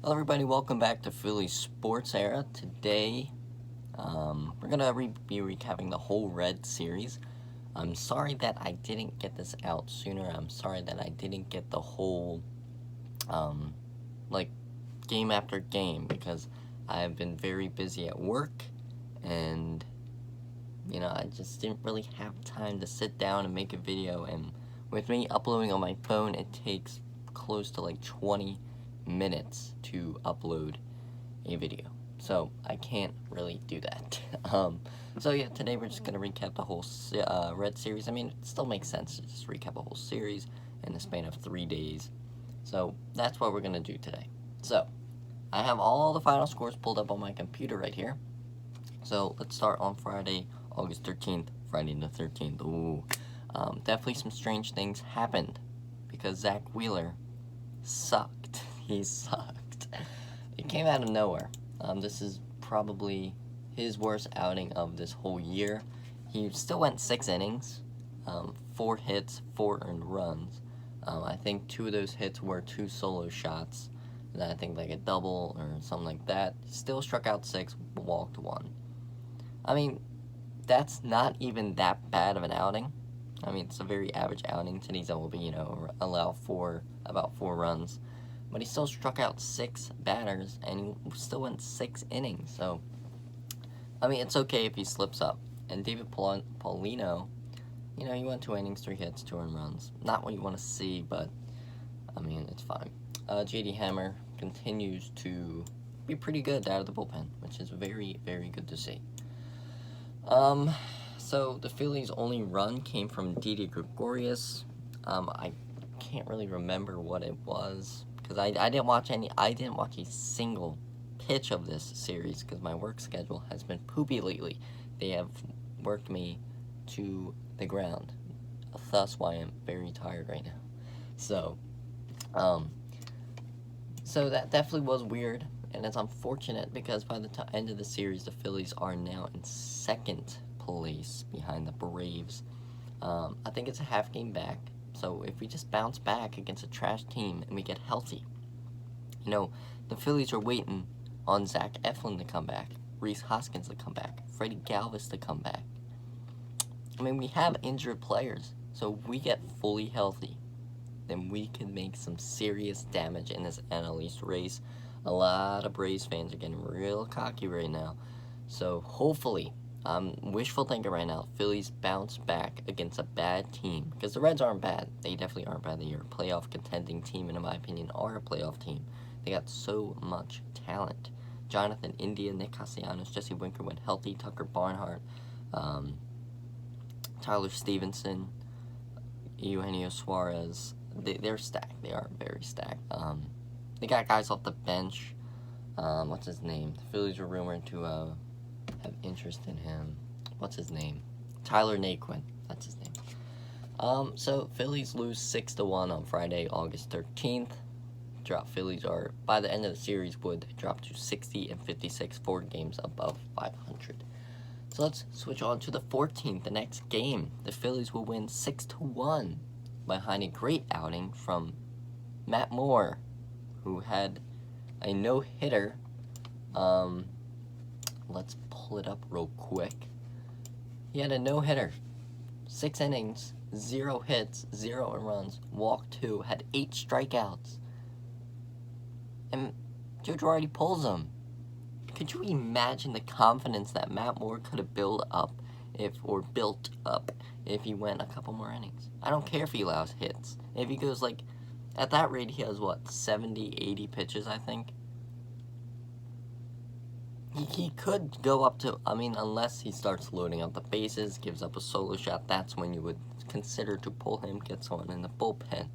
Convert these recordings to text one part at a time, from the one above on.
Hello everybody, welcome back to Phillies Sports Era. Today, we're going to be recapping the whole Red series. I'm sorry that I didn't get this out sooner. I'm sorry that I didn't get the whole, game after game, because I have been very busy at work, and, I just didn't really have time to sit down and make a video, and with me uploading on my phone, it takes close to 20 minutes to upload a video, so I can't really do that. So yeah, today we're just gonna recap the whole Red series. I mean, it still makes sense to just recap a whole series in the span of 3 days, so that's what we're gonna do today. So I have all the final scores pulled up on my computer right here. So let's start on Friday, August 13th, Friday the 13th. Ooh, definitely some strange things happened because Zach Wheeler sucked. He sucked. It came out of nowhere. This is probably his worst outing of this whole year. He still went 6 innings, 4 hits, 4 earned runs. I think 2 of those hits were 2 solo shots, and I think a double or something like that. Still struck out 6, walked 1. I mean, that's not even that bad of an outing. I mean, it's a very average outing. Today's will be, allow about 4 runs. But he still struck out 6 batters, and he still went 6 innings. So, I mean, it's okay if he slips up. And David Paulino, he went 2 innings, 3 hits, 2 earned runs. Not what you want to see, but, I mean, it's fine. J.D. Hammer continues to be pretty good out of the bullpen, which is very, very good to see. So the Phillies' only run came from Didi Gregorius. I can't really remember what it was because I didn't watch a single pitch of this series because my work schedule has been poopy lately. They have worked me to the ground, thus why I'm very tired right now. So that definitely was weird, and it's unfortunate because by the end of the series, the Phillies are now in second place behind the Braves. I think it's a half game back, so if we just bounce back against a trash team and we get healthy, the Phillies are waiting on Zach Eflin to come back, Rhys Hoskins to come back, Freddie Galvis to come back. I mean, we have injured players, so if we get fully healthy, then we can make some serious damage in this NL East race. A lot of Braves fans are getting real cocky right now. So hopefully, I'm wishful thinking right now, Phillies bounce back against a bad team. Because the Reds aren't bad. They definitely aren't bad. They are a playoff contending team, and in my opinion, are a playoff team. They got so much talent. Jonathan India, Nick Castellanos, Jesse Winker when healthy, Tucker Barnhart, Tyler Stevenson, Eugenio Suarez. They're stacked. They are very stacked. They got guys off the bench. What's his name? The Phillies were rumored to have interest in him. What's his name? Tyler Naquin. That's his name. So Phillies lose 6-1 on Friday, August 13th. Phillies are, by the end of the series, would drop to 60 and 56, 4 games above 500. So let's switch on to the 14th, the next game. The Phillies will win 6-1 behind a great outing from Matt Moore, who had a no-hitter. Let's pull it up real quick. He had a no-hitter. 6 innings, 0 hits, 0 runs, walked 2, had 8 strikeouts. And Joe Girardi pulls him. Could you imagine the confidence that Matt Moore could have built up if he went a couple more innings? I don't care if he allows hits. If he goes at that rate, he has 70, 80 pitches, I think. He could go up to, unless he starts loading up the bases, gives up a solo shot, that's when you would consider to pull him, get someone in the bullpen.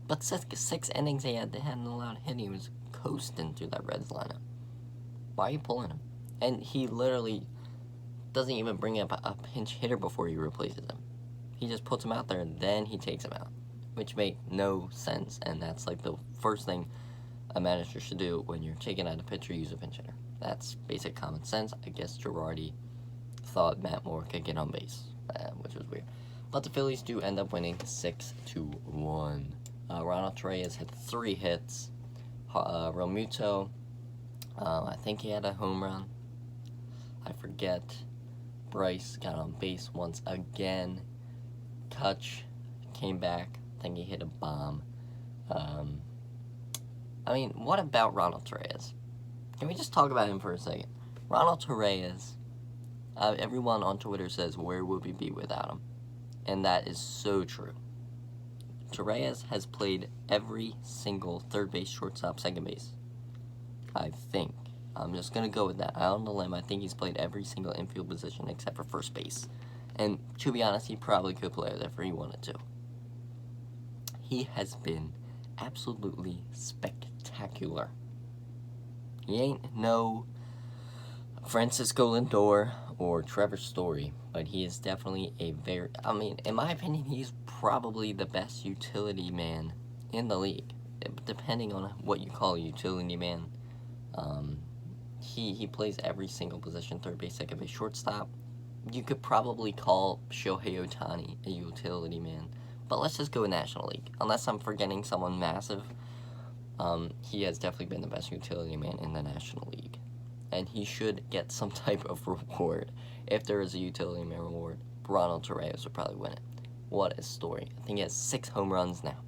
But 6 innings they hadn't allowed hit, he was coasting through that Reds lineup. Why are you pulling him? And he literally doesn't even bring up a pinch hitter before he replaces him. He just puts him out there and then he takes him out, which makes no sense. And that's the first thing a manager should do when you're taking out a pitcher, use a pinch hitter. That's basic common sense. I guess Girardi thought Matt Moore could get on base, which was weird. But the Phillies do end up winning 6-1. Ronald Reyes had 3 hits. Romuto, I think he had a home run. I forget. Bryce got on base once again. Kutch came back. I think he hit a bomb. I mean, what about Ronald Torreyes? Can we just talk about him for a second? Ronald Torreyes, everyone on Twitter says, where would we be without him? And that is so true. Torreyes has played every single third base, shortstop, second base. I think. I'm just going to go with that. Out on the limb, I think he's played every single infield position except for first base. And to be honest, he probably could play there if he wanted to. He has been absolutely spectacular. He ain't no Francisco Lindor or Trevor Story, but he is definitely in my opinion, he's probably the best utility man in the league. Depending on what you call a utility man. He plays every single position, third base, second base, shortstop. You could probably call Shohei Ohtani a utility man, but let's just go National League. Unless I'm forgetting someone massive, he has definitely been the best utility man in the National League. And he should get some type of reward. If there is a utility man reward, Ronald Torreyes would probably win it. What a story. I think he has 6 home runs now.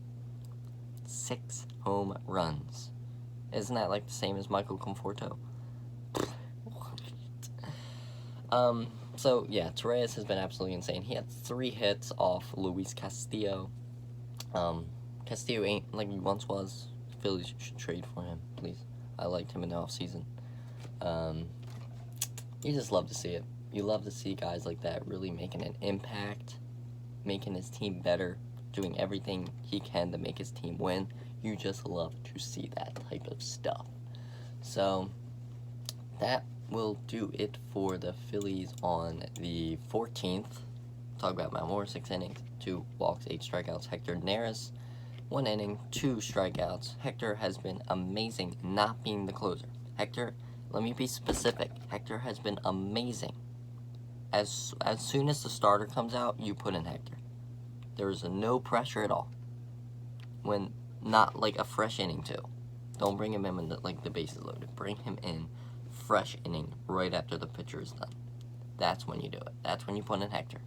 6 home runs. Isn't that like the same as Michael Conforto? So yeah, Torreyes has been absolutely insane. He had 3 hits off Luis Castillo. Castillo ain't like he once was. Phillies should trade for him, please. I liked him in the offseason. You just love to see it. You love to see guys like that really making an impact, making his team better, doing everything he can to make his team win. You just love to see that type of stuff. So that will do it for the Phillies on the 14th. Talk about Matt Moore, 6 innings, 2 walks, 8 strikeouts. Hector Neris, 1 inning, 2 strikeouts. Hector has been amazing not being the closer. Hector, let me be specific. Hector has been amazing. As soon as the starter comes out, you put in Hector. There is no pressure at all. When not like a fresh inning too. Don't bring him in when the bases loaded. Bring him in fresh inning right after the pitcher is done. That's when you do it. That's when you put in Hector.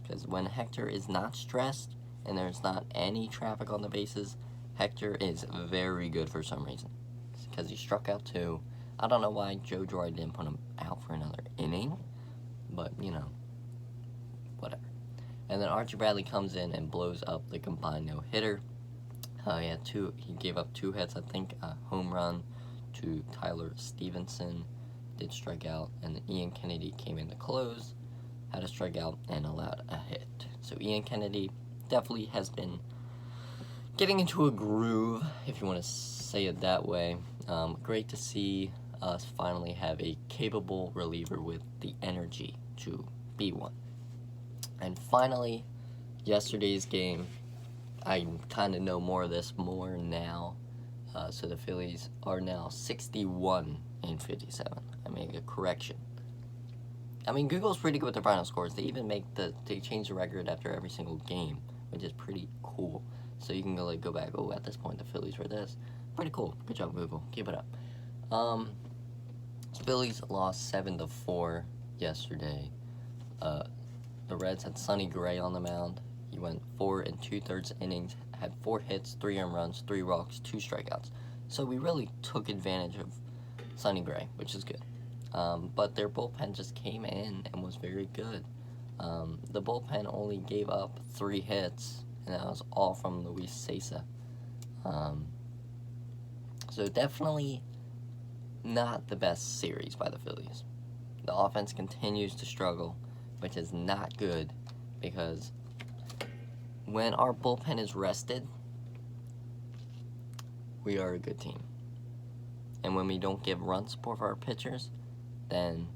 Because when Hector is not stressed and there's not any traffic on the bases, Hector is very good for some reason. Because he struck out 2. I don't know why Joe Girardi didn't put him out for another inning. But, whatever. And then Archie Bradley comes in and blows up the combined no-hitter. He gave up 2 hits, I think, a home run to Tyler Stevenson, did strike out, and then Ian Kennedy came in to close, had a strikeout, and allowed a hit. So Ian Kennedy definitely has been getting into a groove, if you want to say it that way. Great to see us finally have a capable reliever with the energy to be one. And finally, yesterday's game, I kind of know more of this more now. So the Phillies are now 61 and 57. I make a correction. I mean, Google's pretty good with their final scores. They even they change the record after every single game, which is pretty cool. So you can go back. Oh, at this point the Phillies were this. Pretty cool. Good job, Google. Keep it up. Phillies lost 7-4 yesterday. The Reds had Sonny Gray on the mound. He went 4 2/3 innings, had 4 hits, 3 earned runs, 3 walks, 2 strikeouts. So we really took advantage of Sonny Gray, which is good. But their bullpen just came in and was very good. The bullpen only gave up 3 hits, and that was all from Luis Cessa. So definitely not the best series by the Phillies. The offense continues to struggle, which is not good, because when our bullpen is rested, we are a good team. And when we don't give run support for our pitchers, then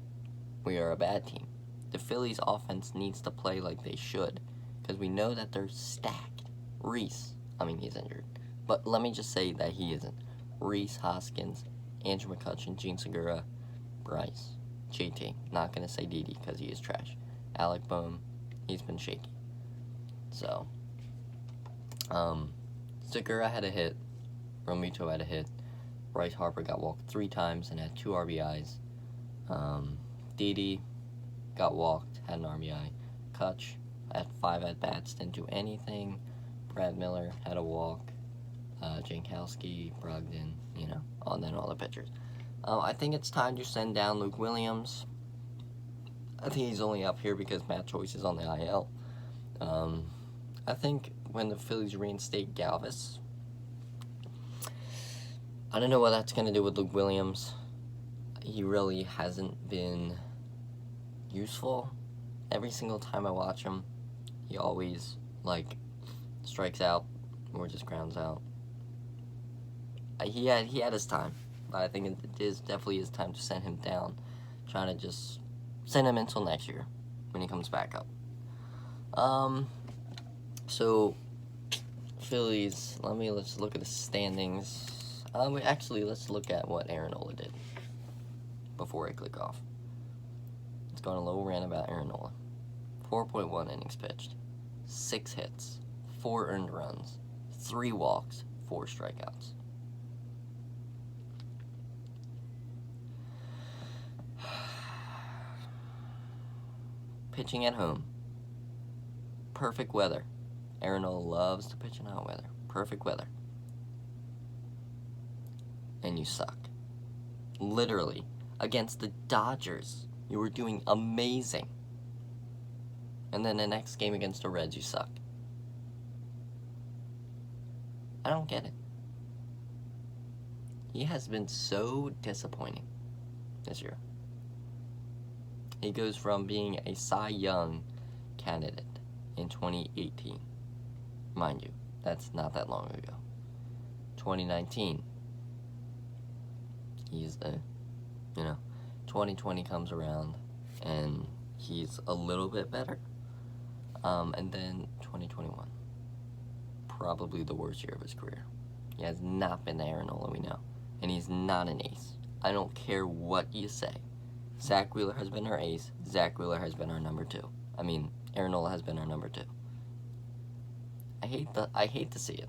we are a bad team. The Phillies offense needs to play like they should, because we know that they're stacked. Reese, he's injured, but let me just say that he isn't. Reese Hoskins, Andrew McCutchen, Gene Segura, Bryce, JT. Not going to say Didi because he is trash. Alec Bohm, he's been shaky. So, Segura had a hit. Romuto had a hit. Bryce Harper got walked 3 times and had 2 RBIs. Didi got walked, had an RBI. Kutch had 5 at-bats, didn't do anything. Brad Miller had a walk. Jankowski, Brogdon, and then all the pitchers. I think it's time to send down Luke Williams. I think he's only up here because Matt Choice is on the IL. I think when the Phillies reinstate Galvis, I don't know what that's going to do with Luke Williams. He really hasn't been useful. Every single time I watch him, he always, strikes out or just grounds out. He had his time, but I think it is definitely his time to send him down. Trying to just send him until next year when he comes back up. So Phillies. Let's look at the standings. Let's look at what Aaron Nola did before I click off. Let's go on a little rant about Aaron Nola. 4.1 innings pitched, 6 hits, 4 earned runs, 3 walks, 4 strikeouts. Pitching at home. Perfect weather. Aaron Nola loves to pitch in hot weather. Perfect weather. And you suck. Literally. Against the Dodgers, you were doing amazing. And then the next game against the Reds, you suck. I don't get it. He has been so disappointing this year. He goes from being a Cy Young candidate in 2018. Mind you, that's not that long ago. 2019. He's 2020 comes around and he's a little bit better. And then 2021. Probably the worst year of his career. He has not been the Aaron Nola we know. And he's not an ace. I don't care what you say. Zach Wheeler has been our ace. Zach Wheeler has been our number 2. Aaron Nola has been our number 2. I hate to see it.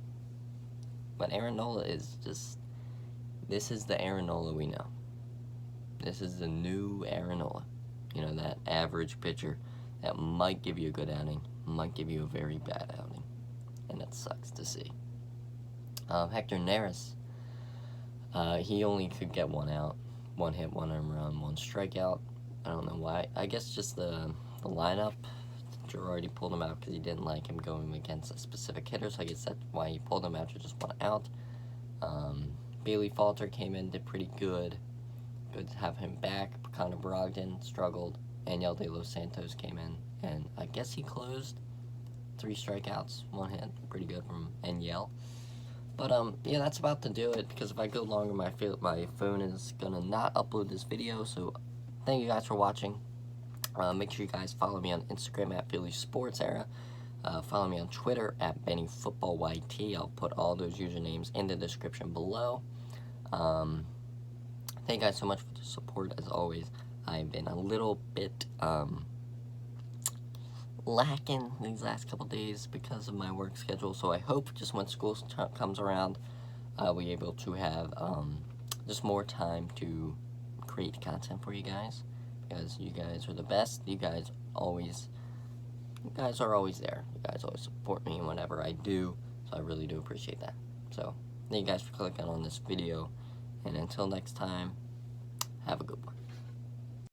But Aaron Nola is just... This is the Aaron Nola we know. This is the new Aaron Nola. That average pitcher that might give you a good outing, might give you a very bad outing. And that sucks to see. Hector Neris, he only could get 1 out. 1 hit, 1 home run, 1 strikeout. I don't know why. I guess just the lineup. Girardi pulled him out because he didn't like him going against a specific hitter, so I guess that's why he pulled him after just 1 out. Bailey Falter came in, did pretty good. Good to have him back. Connor Brogdon struggled. Aniel De Los Santos came in, and I guess he closed. 3 strikeouts, 1 hit. Pretty good from Aniel. But, yeah, that's about to do it, because if I go longer, my phone is going to not upload this video, so thank you guys for watching. Make sure you guys follow me on Instagram at Phillies Sports Era. Follow me on Twitter at BennyFootballYT. I'll put all those usernames in the description below. Thank you guys so much for the support, as always. I've been a little bit, lacking these last couple days because of my work schedule, so I hope just when school comes around, I'll be able to have just more time to create content for you guys, because you guys are the best. You guys are always there. You guys always support me in whatever I do, so I really do appreciate that. So thank you guys for clicking on this video, and until next time, have a good one.